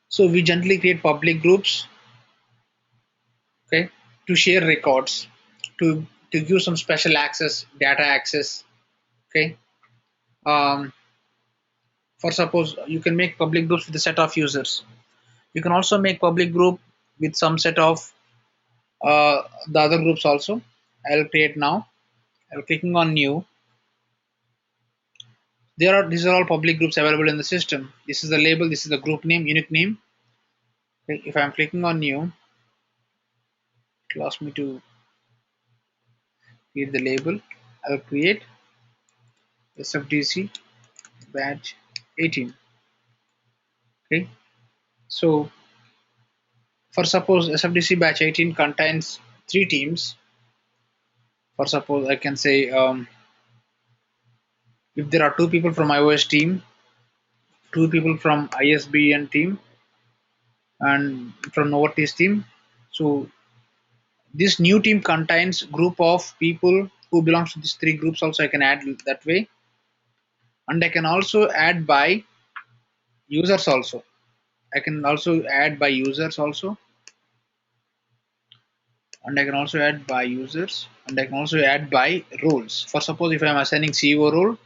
So we generally create public groups, okay, to share records, to give some special access, data access, okay. Um, for suppose you can make public groups with a set of users. You can also make public group with some set of the other groups also. I'll create now. I'll clicking on new. These are all public groups available in the system. This is the label. This is the group name, unique name. Okay, if I'm clicking on new, it allows me to create the label. I'll create SFDC batch 18. Okay, so for suppose SFDC batch 18 contains three teams. For suppose I can say if there are two people from iOS team, two people from ISBN team, and from Novartis team. So this new team contains group of people who belongs to these three groups. Also, I can add that way, and I can also add by users also. I can also add by users also, and I can also add by users, and I can also add by roles. For suppose if I am assigning CEO role,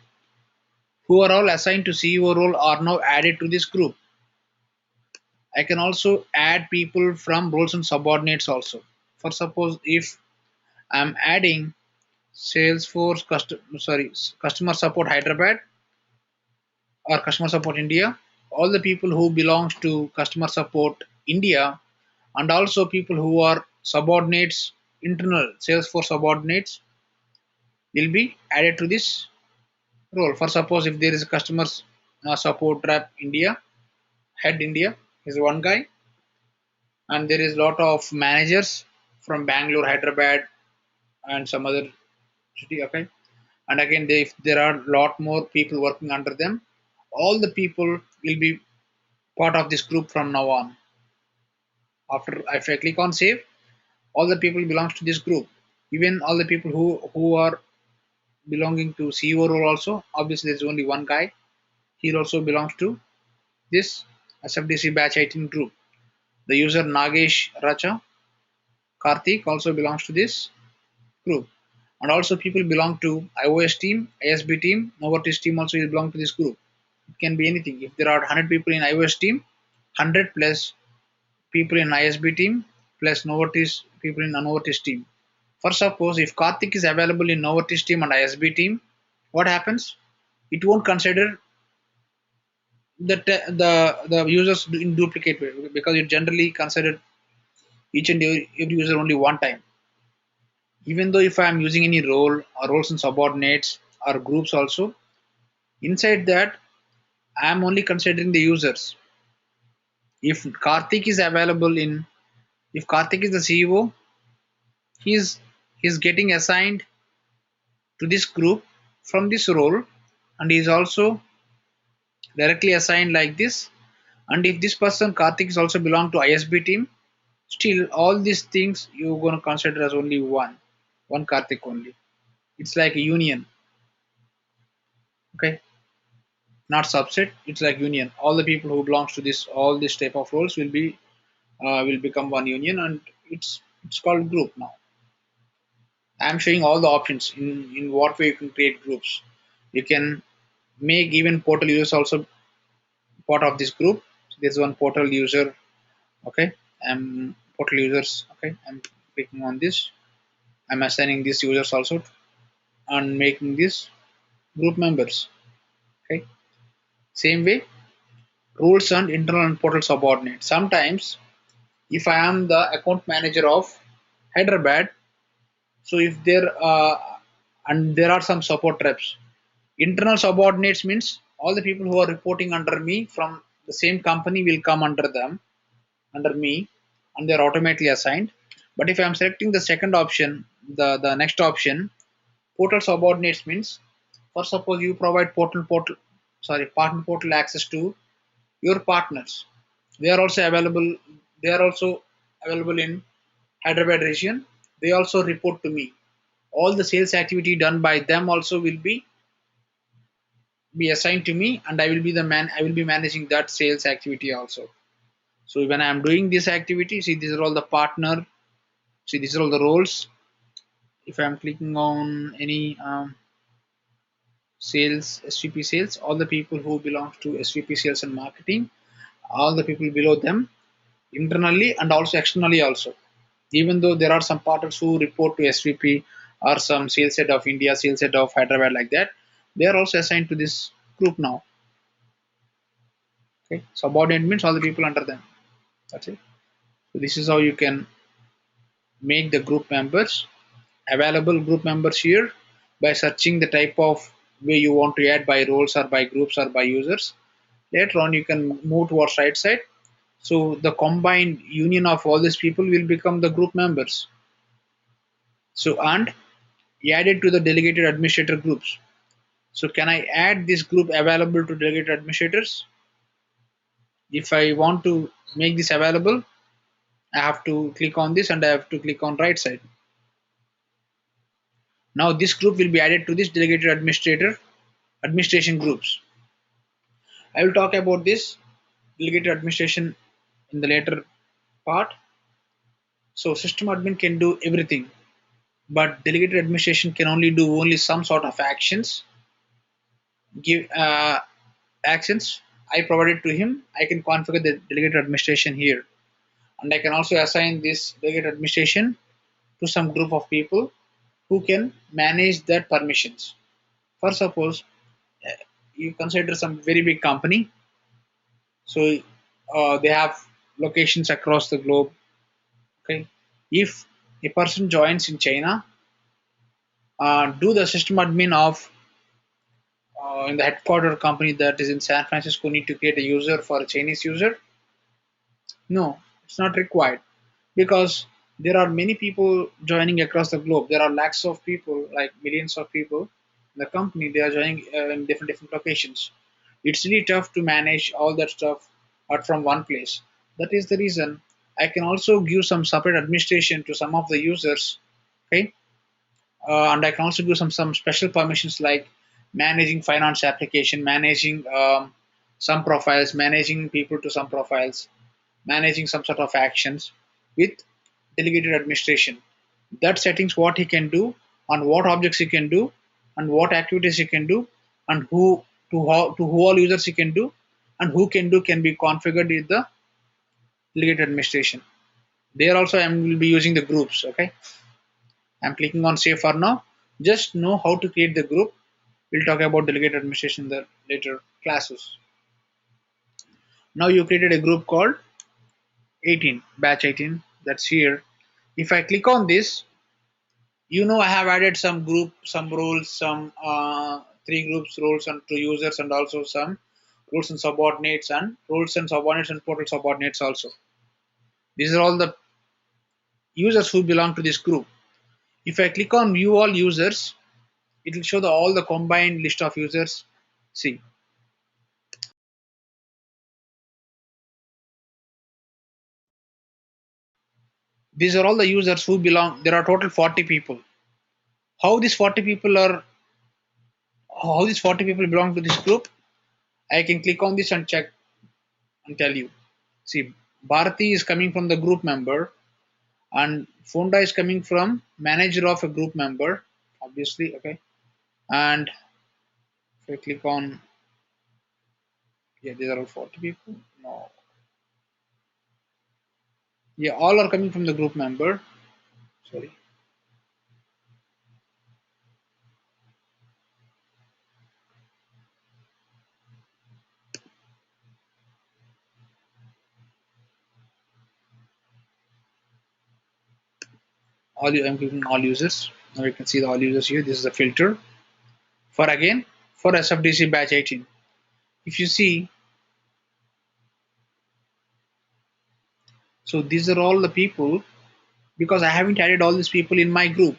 who are all assigned to CEO role are now added to this group. I can also add people from roles and subordinates also. For suppose if I'm adding Salesforce customer support Hyderabad or customer support India, all the people who belongs to customer support India, and also people who are subordinates, internal Salesforce subordinates, will be added to this role. For suppose if there is a customer support rep India, head India is one guy, and there is lot of managers from Bangalore, Hyderabad, and some other city. Okay, and again if there are lot more people working under them, all the people will be part of this group from now on. After if I click on save, all the people belongs to this group, even all the people who are belonging to CEO role also. Obviously there's only one guy, he also belongs to this SFDC batch 18 group. The user Nagesh Racha Karthik also belongs to this group, and also people belong to iOS team, ISB team, Novartis team also will belong to this group. It can be anything. If there are 100 people in iOS team, 100 plus people in ISB team plus Novartis people in Novartis team. For suppose if Karthik is available in Novartis team and ISB team, what happens? It won't consider the users in duplicate way, because it generally considered each and every user only one time. Even though if I am using any role or roles and subordinates or groups also, inside that I am only considering the users. If Karthik is available in, if Karthik is the CEO, he's he's getting assigned to this group from this role, and he is also directly assigned like this. And if this person Karthik is also belong to ISB team, still all these things you're going to consider as only one Karthik only. It's like a union, okay, not subset. It's like union. All the people who belongs to this all this type of roles will become one union, and it's called group now. I'm showing all the options in what way you can create groups. You can make even portal users also part of this group. So there's one portal user. Okay, portal users. Okay, I'm clicking on this. I'm assigning these users also and making this group members. Okay, same way rules and internal and portal subordinate. Sometimes if I am the account manager of Hyderabad, so if there and there are some support reps. Internal subordinates means all the people who are reporting under me from the same company will come under me, and they are automatically assigned. But if I am selecting the second option, the next option, portal subordinates means, for suppose you provide partner portal access to your partners. They are also available. They are also available in Hyderabad region. They also report to me. All the sales activity done by them also will be assigned to me, and I will be the man. I will be managing that sales activity also. So when I'm doing this activity, see these are all the partner, see these are all the roles. If I'm clicking on any sales, SVP sales, all the people who belong to SVP sales and marketing, all the people below them, internally and also externally also. Even though there are some partners who report to SVP or some sales head of India, sales head of Hyderabad like that, they are also assigned to this group now. Okay, subordinate means all the people under them. That's it. So this is how you can make the group members available group members here by searching the type of way you want to add by roles or by groups or by users. Later on, you can move towards right side. So the combined union of all these people will become the group members. So and add it to the delegated administrator groups. So can I add this group available to delegated administrators? If I want to make this available, I have to click on this and I have to click on right side. Now this group will be added to this delegated administration groups. I will talk about this delegated administration in the later part. So system admin can do everything, but delegated administration can only do only some sort of actions. Give actions I provided to him. I can configure the delegated administration here, and I can also assign this delegated administration to some group of people who can manage that permissions. For suppose you consider some very big company, so they have locations across the globe. Okay, if a person joins in China, do the system admin of in the headquarter company that is in San Francisco need to create a user for a Chinese user? No, it's not required because there are many people joining across the globe. There are lakhs of people, like millions of people in the company. They are joining in different locations. It's really tough to manage all that stuff out from one place. That is the reason I can also give some separate administration to some of the users. Okay, and I can also do some special permissions like managing finance application, managing some profiles, managing people to some profiles, managing some sort of actions with delegated administration. That settings what he can do, on what objects he can do, and what activities he can do, and who to who all users he can do, and who can do can be configured with the delegated administration. There also I will be using the groups. Okay, I'm clicking on save for now. Just know how to create the group. We'll talk about delegated administration in the later classes. Now you created a group called 18, batch 18. That's here. If I click on this, I have added some group, some roles, some three groups, roles and two users, and also some roles and subordinates and roles and subordinates and portal subordinates also. These are all the users who belong to this group. If I click on view all users, it will show all the combined list of users. See, these are all the users who belong. There are total 40 people. How these 40 people are, how these 40 people belong to this group? I can click on this and check and tell you. See, Bharati is coming from the group member, and Fonda is coming from manager of a group member, obviously. Okay, and if I click on, yeah, these are all 40 people. No, yeah, all are coming from the group member. Sorry, I'm clicking all users. Now you can see the all users here. This is a filter for again for SFDC batch 18. If you see, so these are all the people because I haven't added all these people in my group.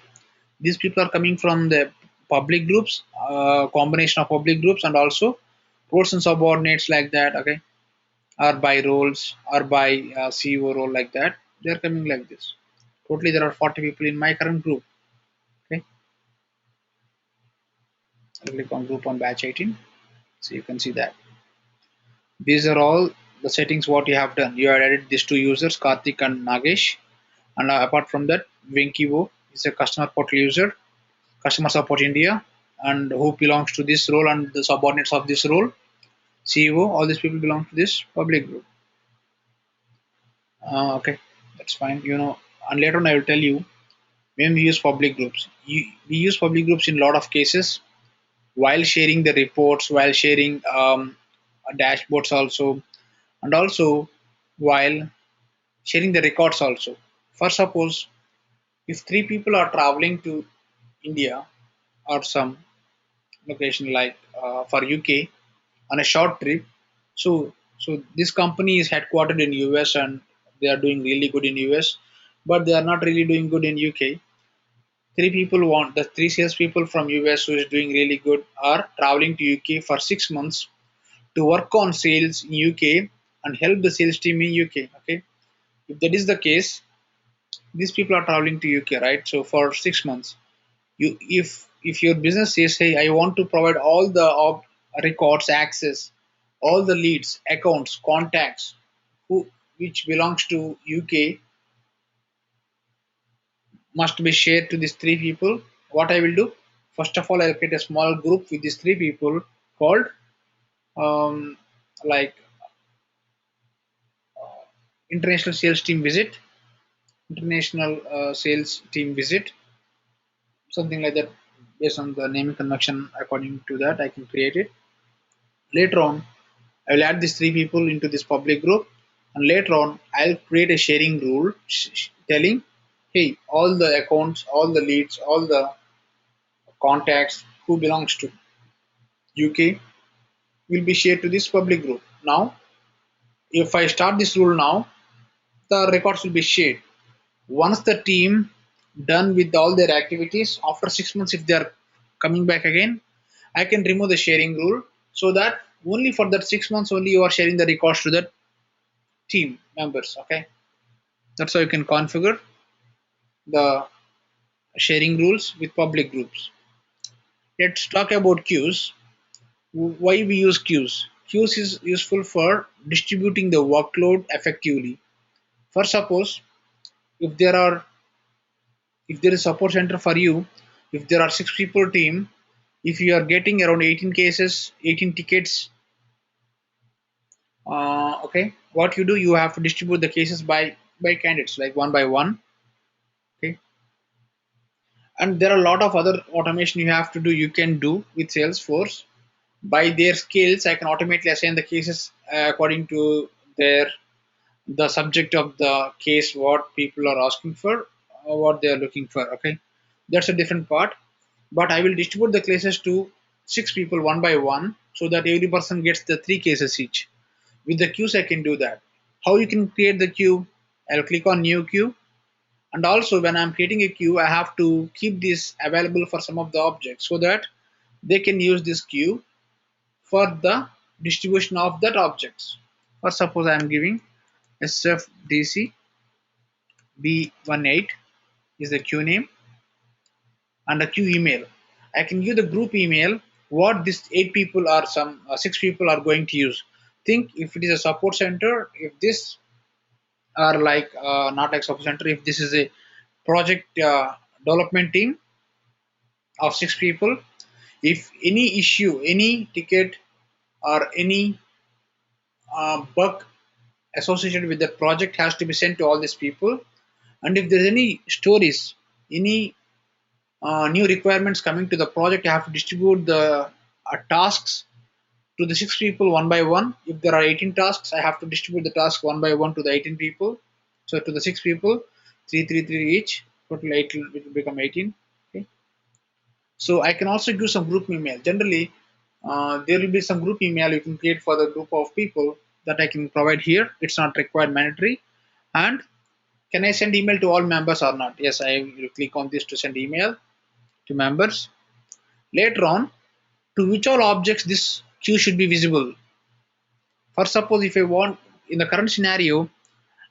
These people are coming from the public groups, combination of public groups and also roles and subordinates like that. Okay, or by roles or by CEO role like that. They are coming like this. Totally, there are 40 people in my current group. Okay, I'll click on group on batch 18, so you can see that these are all the settings what you have done. You have added these two users, Karthik and Nagesh, and apart from that, Venkivo is a customer portal user, customer support India, and who belongs to this role and the subordinates of this role, CEO. All these people belong to this public group. Okay, that's fine. And later on I will tell you when we use public groups. We use public groups in a lot of cases while sharing the reports, while sharing dashboards also, and also while sharing the records also. For suppose if three people are traveling to India or some location like for UK on a short trip, so this company is headquartered in US and they are doing really good in US, but they are not really doing good in UK. The three salespeople from US who is doing really good are traveling to UK for 6 months to work on sales in UK and help the sales team in UK. Okay, if that is the case, these people are traveling to UK, right? So for 6 months, if your business says, hey, I want to provide all the records, access, all the leads, accounts, contacts, who which belongs to UK must be shared to these three people. What I will do? First of all, I'll create a small group with these three people called um, like international sales team visit, international sales team visit, something like that. Based on the naming convention, according to that, I can create it. Later on, I will add these three people into this public group, and later on, I'll create a sharing rule telling, hey, all the accounts, all the leads, all the contacts who belongs to UK will be shared to this public group. Now, if I start this rule now, the records will be shared. Once the team done with all their activities, after 6 months, if they are coming back again, I can remove the sharing rule so that only for that 6 months only you are sharing the records to the team members. Okay, that's how you can configure the sharing rules with public groups. Let's talk about queues. Why we use queues? Queues is useful for distributing the workload effectively. For suppose if there are if there is support center for you, if there are 6 people team, if you are getting around 18 cases, 18 tickets, okay, what you do, you have to distribute the cases by candidates like one by one. Okay, and there are a lot of other automation you have to do, you can do with Salesforce. By their skills I can automatically assign the cases according to their the subject of the case, what people are asking for, what they are looking for. Okay, that's a different part, but I will distribute the cases to 6 people one by one so that every person gets the 3 cases each. With the queues I can do that. How you can create the queue? I'll click on new queue, and also when I'm creating a queue I have to keep this available for some of the objects so that they can use this queue for the distribution of that objects. Or suppose I am giving SFDC B18 is the queue name and a queue email. I can give the group email what these 8 people or some 6 people are going to use. Think if it is a support center, if this are like not like support center, if this is a project development team of 6 people, if any issue, any ticket or any bug associated with the project has to be sent to all these people. And if there's any stories, any new requirements coming to the project, I have to distribute the tasks to the 6 people one by one. If there are 18 tasks, I have to distribute the task one by one to the 18 people. So to the 6 people, three, three, three each. Total 8 will become 18. Okay. So I can also do some group email. Generally, there will be some group email you can create for the group of people that I can provide here. It's not required mandatory. And can I send email to all members or not? Yes, I will click on this to send email to members. Later on, to which all objects this queue should be visible. For suppose if I want, in the current scenario,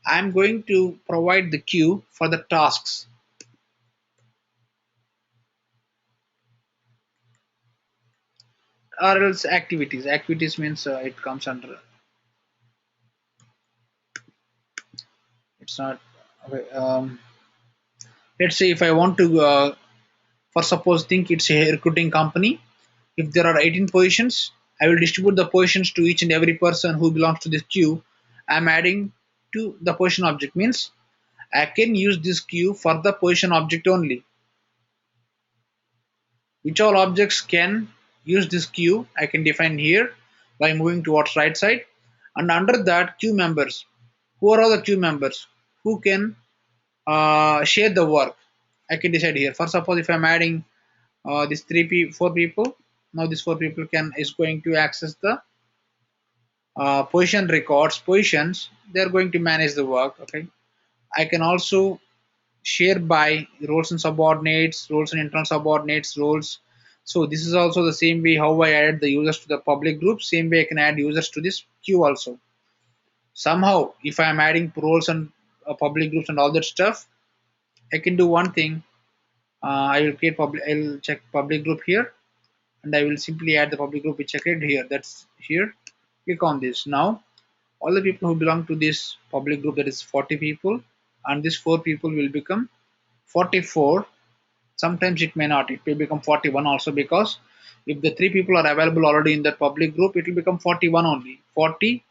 I'm going to provide the queue for the tasks or else activities. Activities means it comes under. it's not okay. Let's say if I want to for suppose think it's a recruiting company. If there are 18 positions, I will distribute the positions to each and every person who belongs to this queue. I'm adding to the position object means I can use this queue for the position object only. Which all objects can use this queue I can define here by moving towards right side, and under that queue members. Who are all the queue members who can share the work? I can decide here. For suppose if I'm adding these four people, now these four people can is going to access the position records, positions. They are going to manage the work. Okay, I can also share by roles and subordinates, roles and internal subordinates, roles. So this is also the same way how I added the users to the public group. Same way I can add users to this queue also. Somehow, if I am adding roles and public groups and all that stuff, I can do one thing. I will create public. I will check public group here, and I will simply add the public group which I created here. That's here. Click on this now. All the people who belong to this public group, that is 40 people, and these four people will become 44. Sometimes it may not, it may become 41 also, because if the three people are available already in that public group, it will become 41 only. 40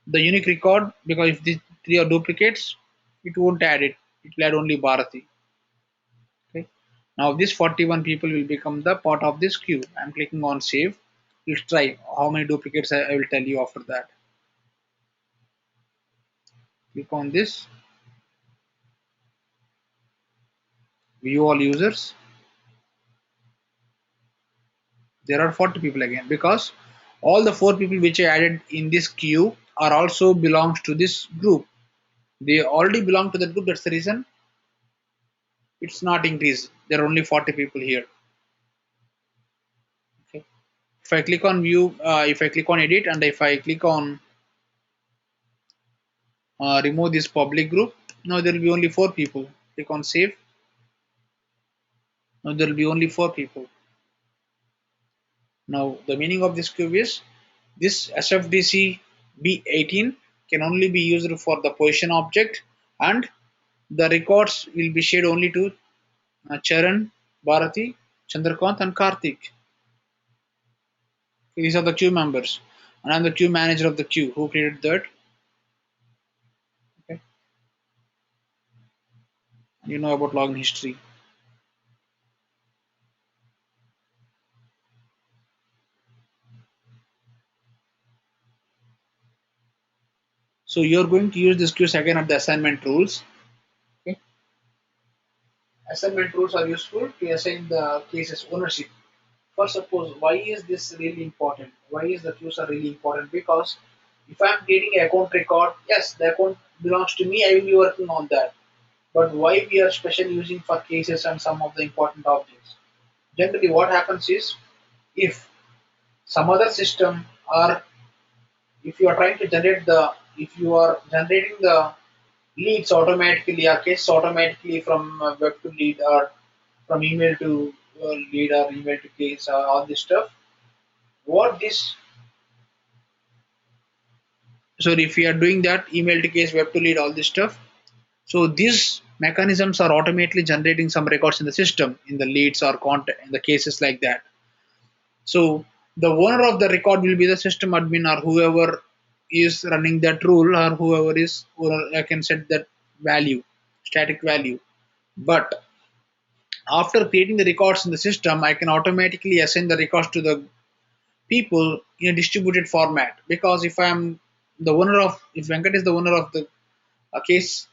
the unique record, because if these three are duplicates, it won't add it, it will add only Bharati. Okay, now this 41 people will become the part of this queue. I'm clicking on save. Let's try how many duplicates. I will tell you after that. Click on this, view all users. There are 40 people again, because all the four people which I added in this queue are also belongs to this group. They already belong to that group. That's the reason it's not increased. There are only 40 people here. Okay, if I click on view, if I click on edit, and if I click on remove this public group, now there will be only four people. Click on save. Now there will be only four people. Now the meaning of this queue is this SFDC B18 can only be used for the position object, and the records will be shared only to Charan, Bharati, Chandrakant, and Karthik. These are the queue members, and I'm the queue manager of the queue who created that. Okay, you know about login history. So you're going to use this queues again at the assignment rules. Okay, assignment rules are useful to assign the cases ownership. For suppose, why is this really important? Why is the queues are really important? Because if I'm creating an account record, yes, the account belongs to me. I will be working on that. But why we are special using for cases and some of the important objects? Generally, what happens is if some other system, or if you are trying to generate the, if you are generating the leads automatically or cases automatically from web to lead, or from email to lead, or email to case, or all this stuff, what this, so if we are doing that email to case, web to lead, all this stuff, so these mechanisms are automatically generating some records in the system, in the leads or content, in the cases like that. So the owner of the record will be the system admin, or whoever is running that rule, or whoever is, or I can set that value, static value. But after creating the records in the system, I can automatically assign the records to the people in a distributed format. Because if I'm the owner of, if Venkat is the owner of the case,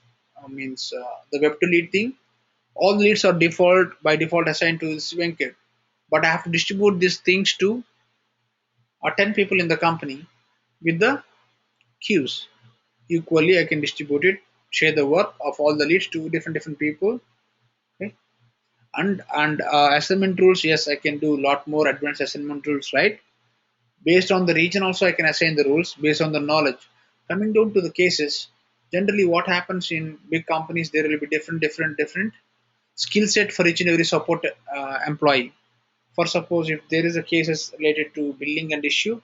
means the web to lead thing, all the leads are default by default assigned to this Venkat. But I have to distribute these things to 10 people in the company with the queues. Equally, I can distribute it, share the work of all the leads to different people. Okay, and assignment rules. Yes, I can do a lot more advanced assignment rules, right? Based on the region, also I can assign the rules based on the knowledge. Coming down to the cases, generally what happens in big companies, there will be different skill set for each and every support employee. For suppose if there is a cases related to billing and issue,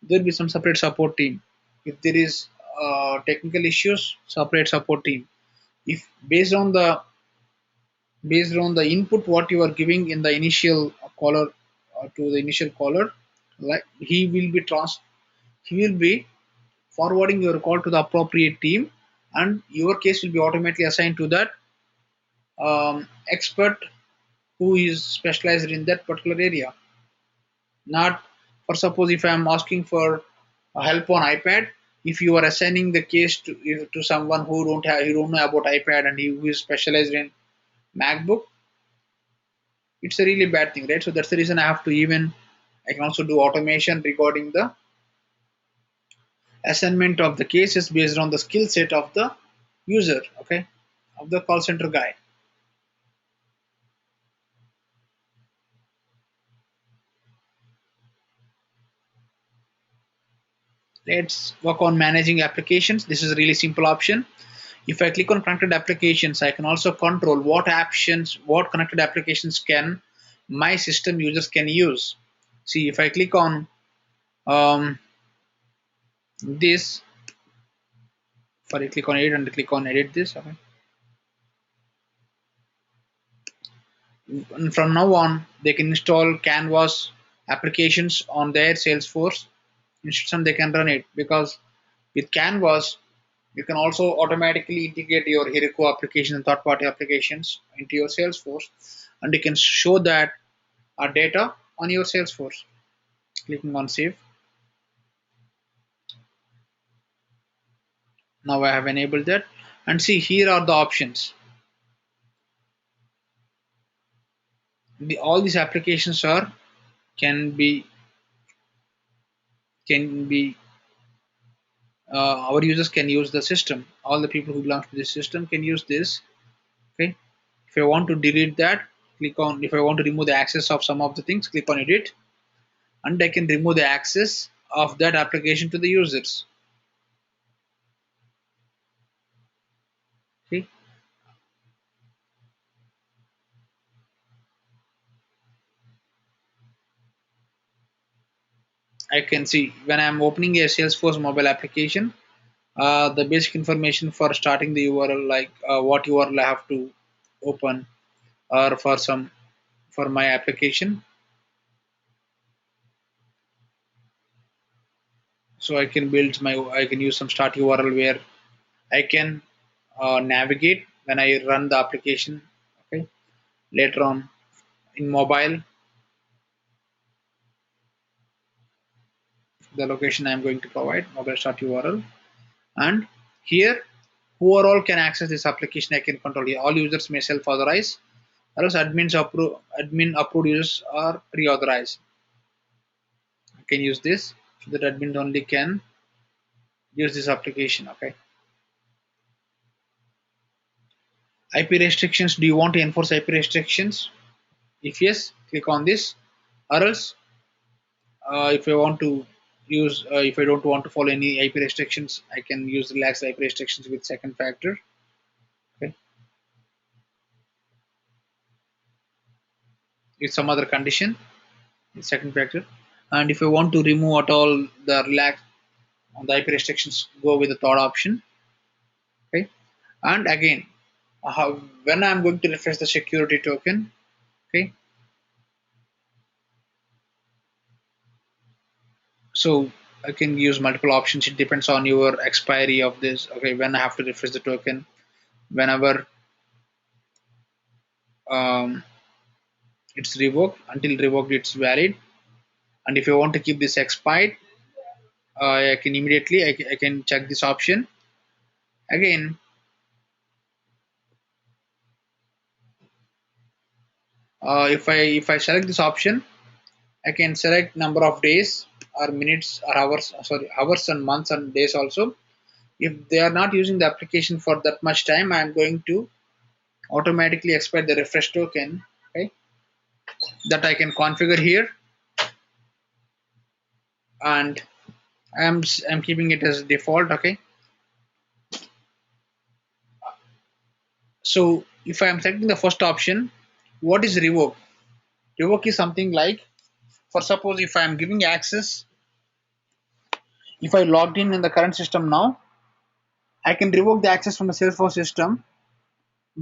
there will be some separate support team. If there is technical issues, separate support team. if based on the input what you are giving in the initial caller to the initial caller, like he will be forwarding your call to the appropriate team, and your case will be automatically assigned to that expert who is specialized in that particular area. Not, for suppose if I am asking for help on iPad, if you are assigning the case to someone who don't know about iPad and who is specialized in MacBook, it's a really bad thing, right? So that's the reason I can also do automation regarding the assignment of the cases based on the skill set of the user, okay, of the call center guy. Let's work on managing applications. This is a really simple option. If I click on connected applications, I can also control what connected applications can my system users can use. See, if I click on this, if I click on edit and click on edit this, okay. And from now on, they can install Canvas applications on their Salesforce instance. They can run it because with Canvas, you can also automatically integrate your Heroku application and third-party applications into your Salesforce, and you can show that data on your Salesforce. Clicking on save. Now I have enabled that, and see, here are the options. All these applications are can be can be our users can use the system. All the people who belong to this system can use this. Okay. If I want to delete that, click on. If I want to remove the access of some of the things, click on edit, and I can remove the access of that application to the users. Okay. I can see when I'm opening a Salesforce mobile application, the basic information for starting the URL, like what URL I have to open, or for my application. So I can use some start URL where I can navigate when I run the application. Okay. Later on in mobile, the location I'm going to provide mobile start URL, and here who are all can access this application I can control here. All users may self-authorize, or else admin approved users are pre-authorized. I can use this so that admin only can use this application. Okay. IP restrictions. Do you want to enforce IP restrictions? If yes, click on this. Or else, if I want to if I don't want to follow any IP restrictions, I can use relaxed IP restrictions with second factor. Okay. With some other condition, with second factor. And if I want to remove at all the relax on the IP restrictions, go with the third option. Okay. And again, when I'm going to refresh the security token, okay, so I can use multiple options. It depends on your expiry of this. Okay, when I have to refresh the token, whenever um, it's revoked, until revoked it's valid. And if you want to keep this expired, I can immediately I can check this option again. If I select this option, I can select number of days or minutes or hours, sorry, hours and months and days also. If they are not using the application for that much time, I am going to automatically expire the refresh token. Okay, that I can configure here, and I'm keeping it as default. Okay, so if I am selecting the first option, what is revoke? Revoke is something like, for suppose if I am giving access, if I logged in the current system now, I can revoke the access from the Salesforce system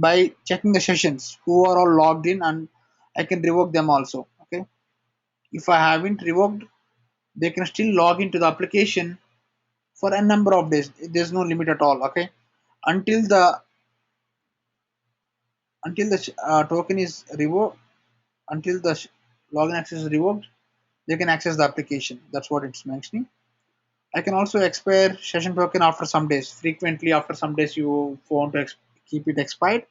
by checking the sessions who are all logged in, and I can revoke them also. Okay, if I haven't revoked, they can still log into the application for a number of days. There's no limit at all. Okay, until the token is revoked, until the login access is revoked, they can access the application. That's what it's mentioning. I can also expire session token after some days. Frequently, after some days, you want to keep it expired,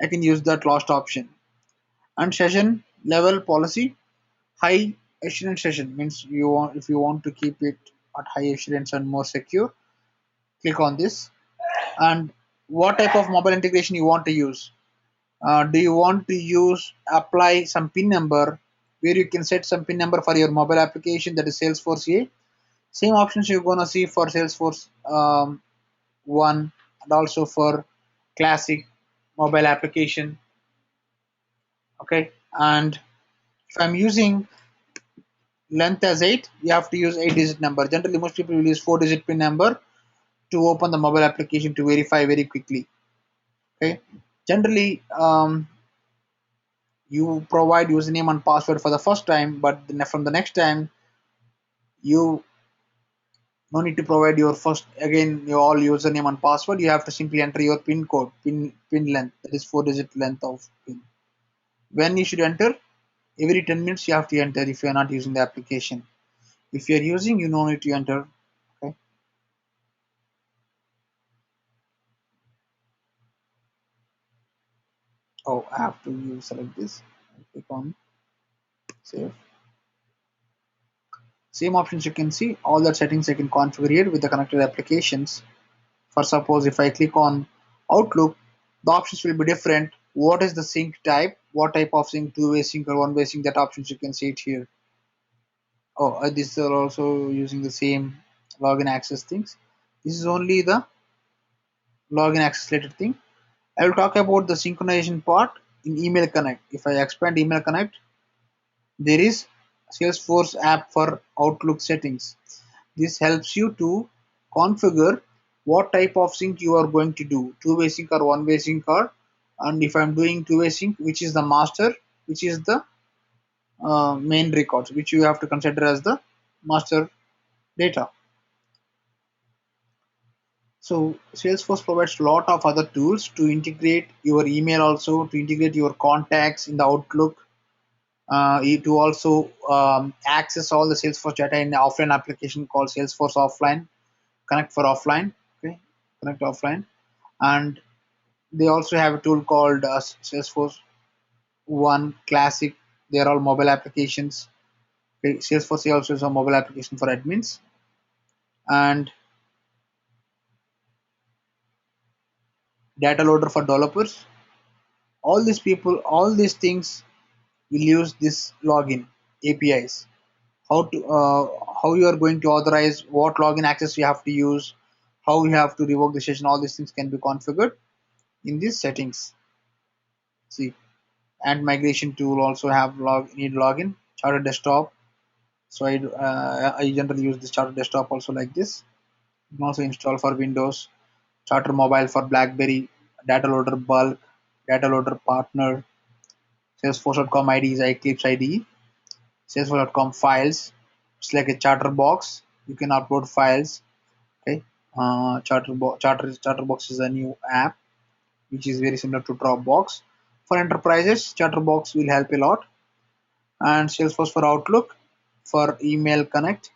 I can use that last option. And session level policy, high assurance session means you want, if you want to keep it at high assurance and more secure, click on this. And what type of mobile integration you want to use? Do you want to use apply some pin number where you can set some pin number for your mobile application, that is Salesforce A? Same options you're gonna see for Salesforce one, and also for classic mobile application. Okay, and if I'm using length as 8, you have to use 8-digit number. Generally, most people will use 4-digit pin number to open the mobile application to verify very quickly. Okay, generally, you provide username and password for the first time, but from the next time, you no need to provide your first again your all username and password. You have to simply enter your pin code, pin length, that is 4-digit length of pin. When you should enter, every 10 minutes you have to enter if you are not using the application. If you are using, you no need to enter. Okay. Oh, I have to select this. Click on save. Same options you can see. All the settings I can configure here with the connected applications. For suppose if I click on Outlook, the options will be different. What is the sync type? What type of sync? Two-way sync or one-way sync? That options you can see it here. Oh, these are also using the same login access things. This is only the login access related thing. I will talk about the synchronization part in Email Connect. If I expand Email Connect, there is Salesforce app for Outlook settings. This helps you to configure what type of sync you are going to do, two-way sync or one-way sync, or and if I'm doing two-way sync, which is the master, which is the main records, which you have to consider as the master data. So Salesforce provides a lot of other tools to integrate your email, also to integrate your contacts in the Outlook, to also access all the Salesforce data in the offline application called Salesforce Offline, Connect for Offline. Okay, Connect Offline, and they also have a tool called Salesforce One Classic. They are all mobile applications. Okay, Salesforce also is a mobile application for admins, and data loader for developers. All these people, all these things will use this login APIs. How you are going to authorize, what login access you have to use, how you have to revoke the session. All these things can be configured in these settings. See, and migration tool also have need login. Charter desktop. So I generally use this Charter desktop also like this. You can also install for Windows. Charter mobile for BlackBerry. Data loader bulk. Data loader partner. Salesforce.com ID is Eclipse ID. Salesforce.com files. It's like a charter box. You can upload files. Okay. Charterbox is a new app which is very similar to Dropbox. For enterprises, Chatterbox will help a lot. And Salesforce for Outlook, for email connect.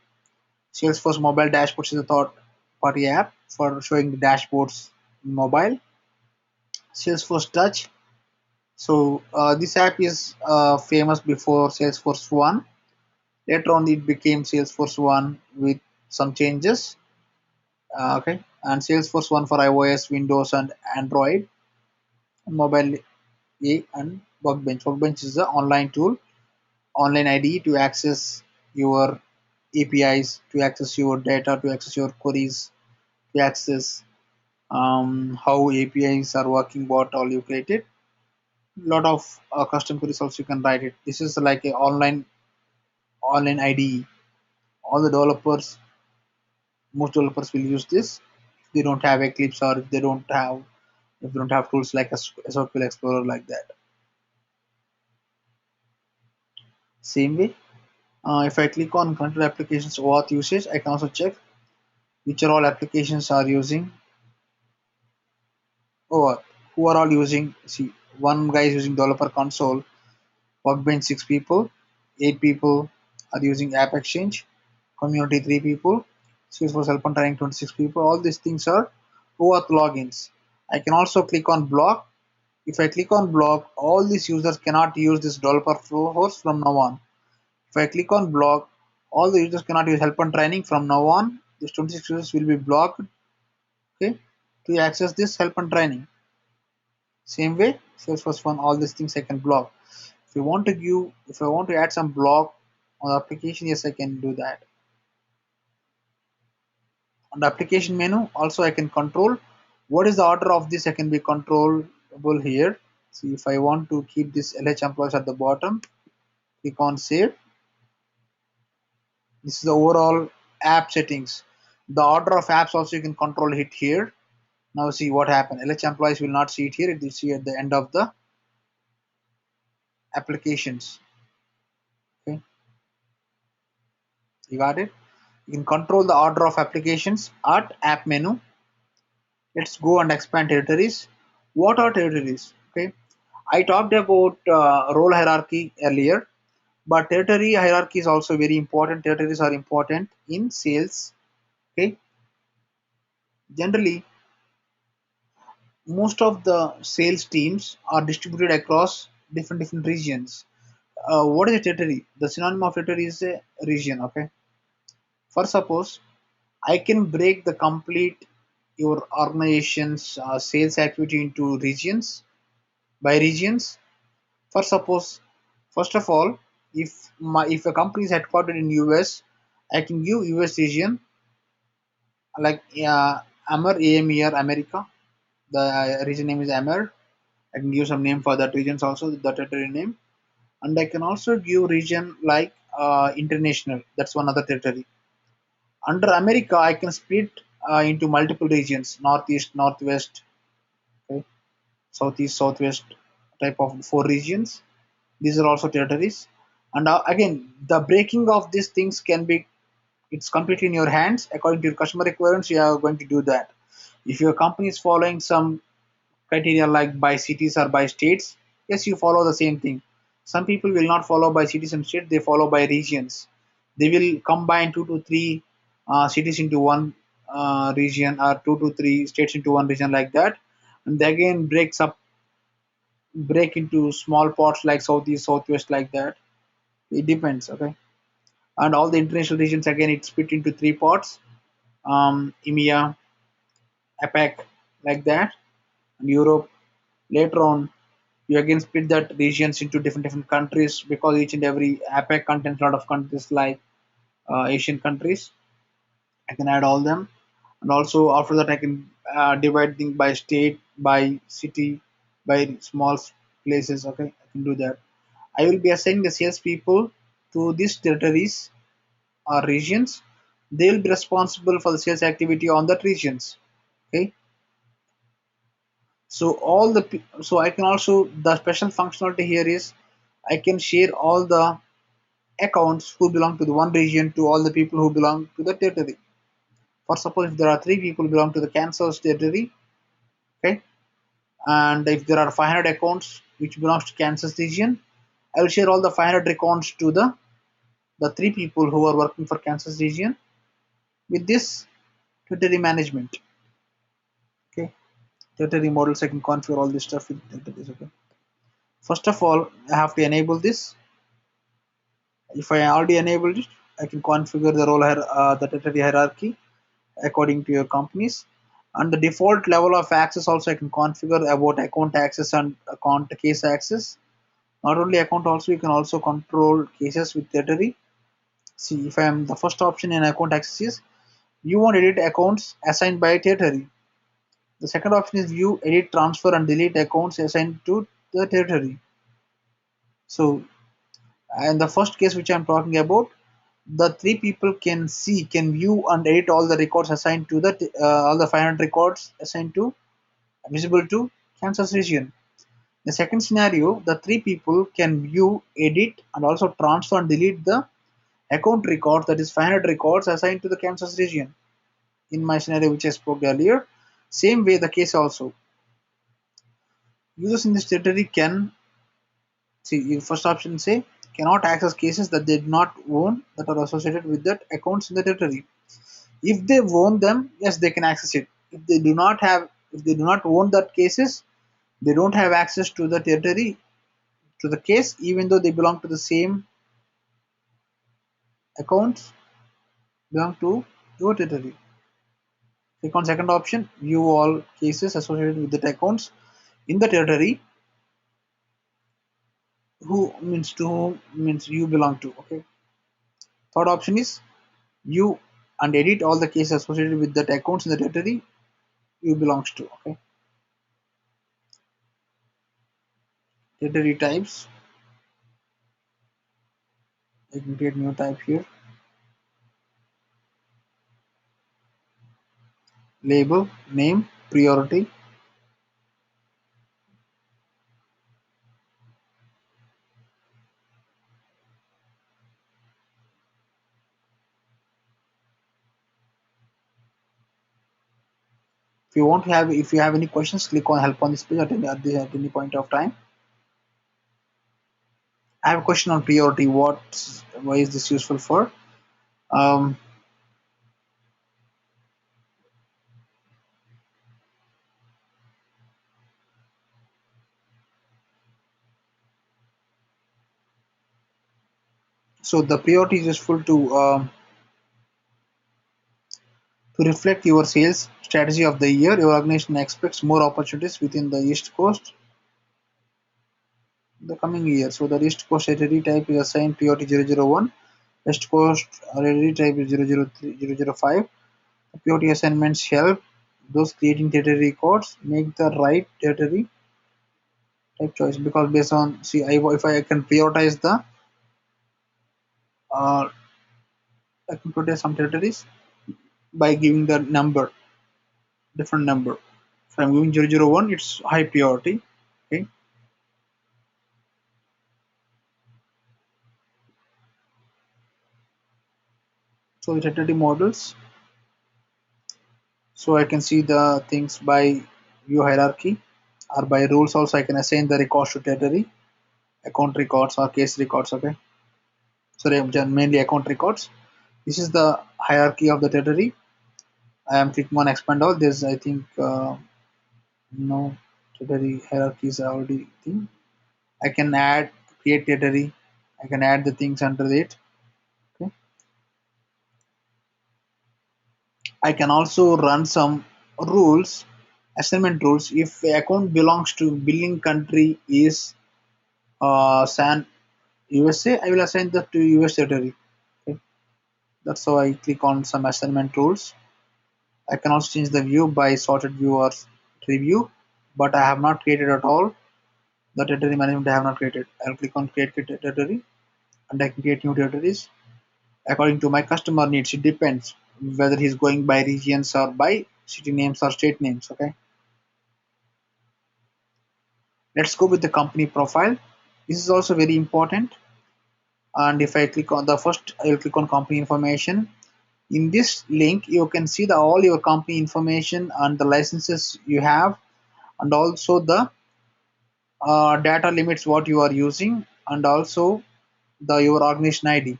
Salesforce mobile dashboards is a third party app for showing the dashboards in mobile. Salesforce Touch. So this app is famous before Salesforce One. Later on, it became Salesforce One with some changes. Okay, and Salesforce One for iOS, Windows, and Android. Mobile A and Workbench. Workbench is an online tool, online ID to access your APIs, to access your data, to access your queries, to access how APIs are working, what all you created. Lot of custom queries also you can write it. This is like a online IDE. All the developers, most developers will use this. If they don't have Eclipse or if they don't have if you don't have tools like a SQL Explorer like that. Same way, if I click on control applications OAuth usage, I can also check which are all applications are using OAuth. Who are all using? See, one guy is using developer console. Workbench 6 people, 8 people are using App Exchange. Community 3 people. Salesforce Help and Training 26 people. All these things are OAuth logins. I can also click on block. If I click on block, all these users cannot use this developer force from now on. If I click on block, all the users cannot use help and training from now on. These 26 users will be blocked. Okay, to access this help and training. Same way, Salesforce one, all these things I can block. If I want to add some block on the application, yes, I can do that. On the application menu, also I can control what is the order of this. I can be controllable here. See, if I want to keep this LH employees at the bottom, click on save. This is the overall app settings. The order of apps also you can control it here. Now see what happened. LH employees will not see it here. It will see at the end of the applications. Okay, you got it. You can control the order of applications at app menu. Let's go and expand territories. What are territories? Okay, I talked about role hierarchy earlier, but territory hierarchy is also very important. Territories are important in sales. Okay, generally most of the sales teams are distributed across different regions. What is a territory? The synonym of territory is a region. Okay, for suppose I can break the complete your organization's sales activity into regions by regions. For suppose, first of all, if a company is headquartered in US, I can give US region like AMER America. The region name is AMER. I can give some name for that regions also, the territory name, and I can also give region like international. That's one other territory. Under America, I can split into multiple regions: northeast, northwest, okay, southeast, southwest, type of four regions. These are also territories. And again, the breaking of these things can be, it's completely in your hands. According to your customer requirements, you are going to do that. If your company is following some criteria like by cities or by states, yes, you follow the same thing. Some people will not follow by cities and states, they follow by regions. They will combine two to three cities into one region, or two to three states into one region, like that. And they again break into small parts like southeast, southwest, like that. It depends. Okay, and all the international regions again it's split into three parts: EMEA, APAC, like that, and Europe. Later on, you again split that regions into different countries, because each and every APAC contains a lot of countries like Asian countries. I can add all them, and also after that I can divide things by state, by city, by small places. Okay, I can do that. I will be assigning the salespeople to these territories or regions. They will be responsible for the sales activity on that regions. Okay, so so I can also, the special functionality here is I can share all the accounts who belong to the one region to all the people who belong to the territory. For suppose if there are 3 people belong to the Kansas territory, okay, and if there are 500 accounts which belongs to Kansas region, I will share all the 500 accounts to the 3 people who are working for Kansas region with this territory management. Okay, territory models, I can configure all this stuff with territories. Okay, first of all I have to enable this. If I already enabled it, I can configure the the territory hierarchy according to your companies. And the default level of access also I can configure about account access and account case access. Not only account, also you can also control cases with territory. See, if I am the first option in account access is view and edit accounts assigned by territory. The second option is view, edit, transfer and delete accounts assigned to the territory. So in the first case which I'm talking about, the 3 people can view and edit all the records assigned to the all the 500 records assigned to visible to Kansas region. The second scenario, the three people can view, edit, and also transfer and delete the account records, that is 500 records assigned to the Kansas region. In my scenario, which I spoke earlier, same way the case also. Users in this territory can see first option say cannot access cases that they do not own that are associated with that accounts in the territory. If they own them, yes, they can access it. If they do not own that cases, they don't have access to the territory to the case, even though they belong to the same accounts belong to your territory. Click on second option, view all cases associated with the accounts in the territory who means to whom means you belong to. Okay. Third option is view and edit all the cases associated with that accounts in the territory you belongs to. Okay. Territory types. I can create new type here. Label, name, priority. If you have any questions, click on help on this page at any point of time. I have a question on priority. Why is this useful for? Um, so the priority is useful to reflect your sales strategy of the year. Your organization expects more opportunities within the East Coast the coming year. So the East Coast territory type is assigned priority 001. West Coast territory type is 003, 005. The priority assignments help those creating territory records make the right territory type choice, because based on if I can prioritize the uh, I can prioritize some territories by giving the number different number. If I'm giving 001, it's high priority. Okay. So the territory models. So I can see the things by view hierarchy or by rules also. I can assign the records to territory, account records or case records. Okay. Sorry, mainly account records. This is the hierarchy of the territory. I am clicking on expand all. There's I think no territory hierarchy is already thing. I can add create territory. I can add the things under it. Okay. I can also run some rules, assignment rules. If a account belongs to billing country is San USA, I will assign that to US territory. Okay. That's how I click on some assignment rules. I can also change the view by sorted view or tree view, but I have not created at all. The territory management I have not created. I'll click on create territory and I can create new territories according to my customer needs. It depends whether he's going by regions or by city names or state names. Okay. Let's go with the company profile. This is also very important. And if I click on the first, I will click on company information. In this link, you can see all your company information and the licenses you have, and also the data limits what you are using, and also the your organization ID.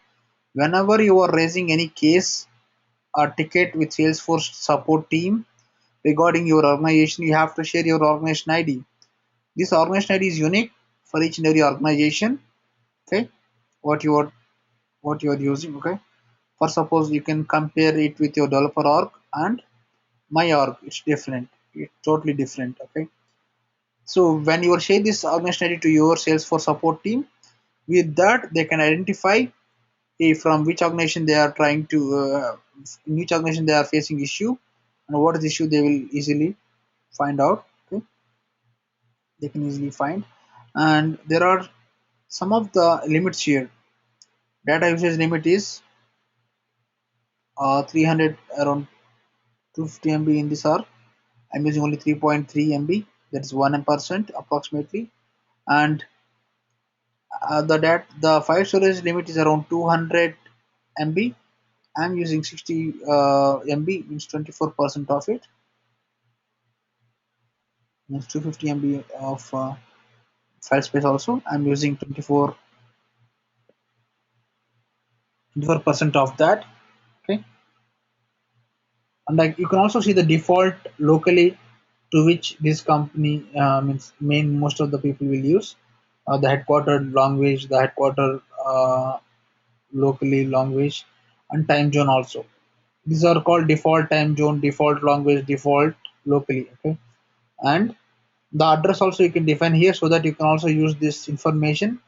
Whenever you are raising any case or ticket with Salesforce support team regarding your organization, you have to share your organization ID. This organization ID is unique for each and every organization. Okay, what you are using. Okay, for suppose you can compare it with your developer org and my org. It's different. It's totally different. Okay, so when you share this organization ID to your Salesforce support team, with that they can identify from which organization they are trying to in which organization they are facing issue, and what is the issue they will easily find out. Okay, they can easily find. And there are some of the limits here. Data usage limit is 300, around 250 MB in this hour. I'm using only 3.3 MB, that's 1% approximately. And the file storage limit is around 200 MB. I'm using 60 MB, means 24% of it, means 250 MB of file space. Also, I'm using 24% of that. Okay, and like you can also see the default locally to which this company means main most of the people will use the headquartered language, the headquarter locally language, and time zone also. These are called default time zone, default language, default locally. Okay, and the address also you can define here so that you can also use this information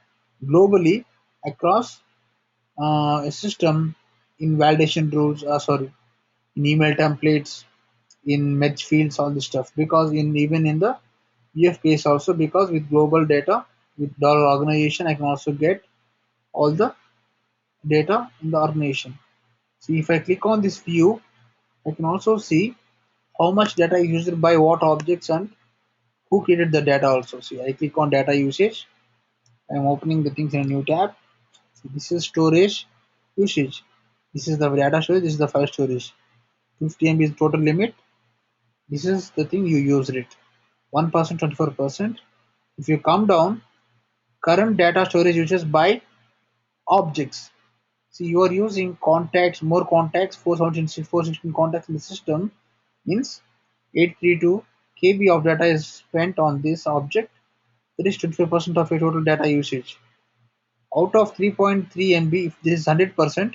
globally across a system in validation rules. Sorry, in email templates, in match fields, all this stuff. Because in even in the UF case also, because with global data, with dollar organization, I can also get all the data in the organization. See, if I click on this view, I can also see how much data is used by what objects and who created the data also. See, I click on data usage. I'm opening the things in a new tab. See, this is storage usage. This is the data storage. This is the file storage. 50 MB is total limit. This is the thing you used it. 1%, 24%. If you come down, current data storage uses by objects. See, you are using contacts, more contacts, 416 contacts in the system, means 832 KB of data is spent on this object. That is 25% of your total data usage. Out of 3.3 MB, if this is 100%,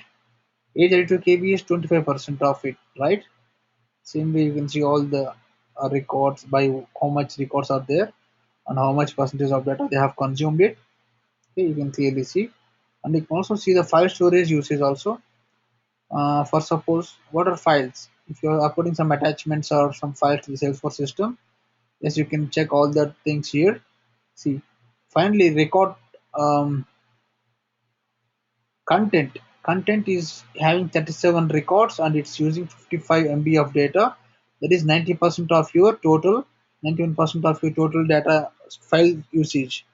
832 KB is 25% of it, right? Same way you can see all the records by how much records are there and how much percentage of data they have consumed it. Okay, you can clearly see, and you can also see the file storage usage also. For suppose what are files? If you are uploading some attachments or some files to the Salesforce system, yes, you can check all the things here. See, finally record um, content. Content is having 37 records and it's using 55 MB of data. That is 90% of your total, 91% of your total data file usage.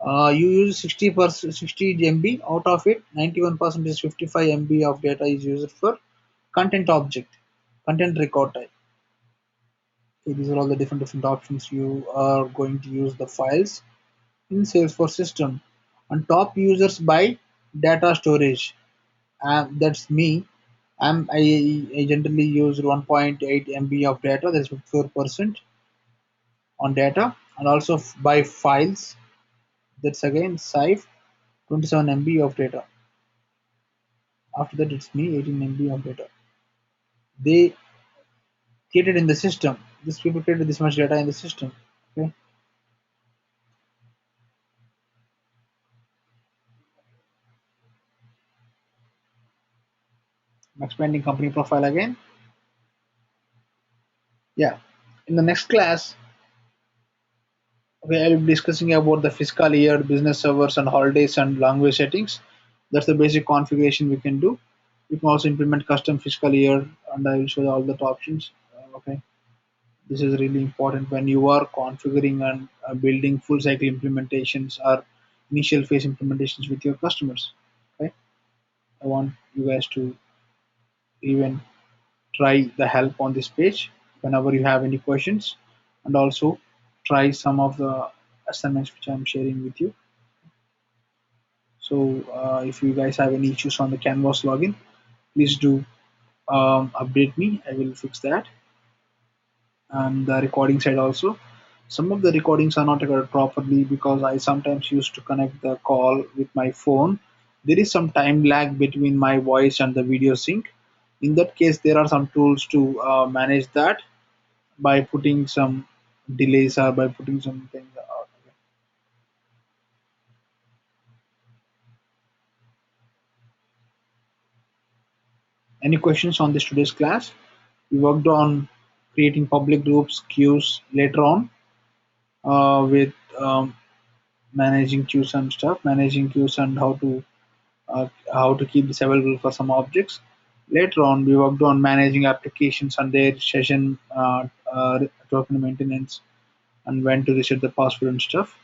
You use 60%, 60 MB. Out of it, 91% is 55 MB of data is used for content object, content record type. Okay, these are all the different options you are going to use the files in Salesforce system. And top users by data storage. That's me. I generally use 1.8 MB of data. That's 54% on data, and also by files. That's again Scythe, 27 MB of data. After that, it's me, 18 MB of data. They created in the system. These people created this much data in the system. Okay, I'm expanding company profile again. Yeah, in the next class, okay, I'll be discussing about the fiscal year, business servers, and holidays and language settings. That's the basic configuration we can do. You can also implement custom fiscal year, and I will show you all the options. Okay, this is really important when you are configuring and building full cycle implementations or initial phase implementations with your customers. Okay, I want you guys to even try the help on this page whenever you have any questions, and also try some of the assignments which I'm sharing with you. So if you guys have any issues on the Canvas login, please do update me. I will fix that. And the recording side also. Some of the recordings are not recorded properly because I sometimes used to connect the call with my phone. There is some time lag between my voice and the video sync. In that case, there are some tools to manage that by putting some delays or by putting something. Any questions on this today's class? We worked on creating public groups, queues later on with managing queues and stuff, managing queues and how to keep this available for some objects. Later on, we worked on managing applications and their session token maintenance and when to reset the password and stuff.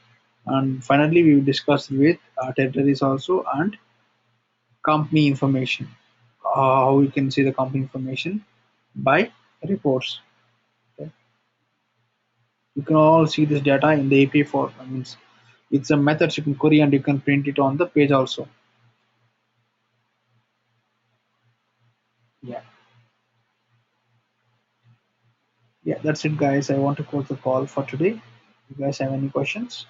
And finally, we discussed with territories also and company information, how you can see the company information by reports. Okay. You can all see this data in the API form. I mean, it's a method you can query and you can print it on the page also. Yeah, yeah, that's it, guys. I want to close the call for today. You guys have any questions?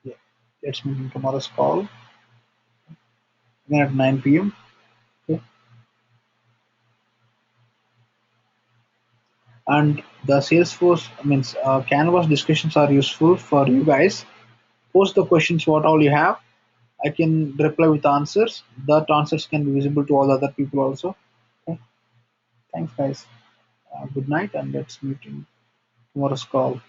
Yeah, let's meet in tomorrow's call again at 9 p.m. Okay. And the Salesforce, I mean, Canvas discussions are useful for you guys. Post the questions what all you have. I can reply with answers. That answers can be visible to all other people also. Okay. Thanks, guys. Good night, and let's meet in tomorrow's call.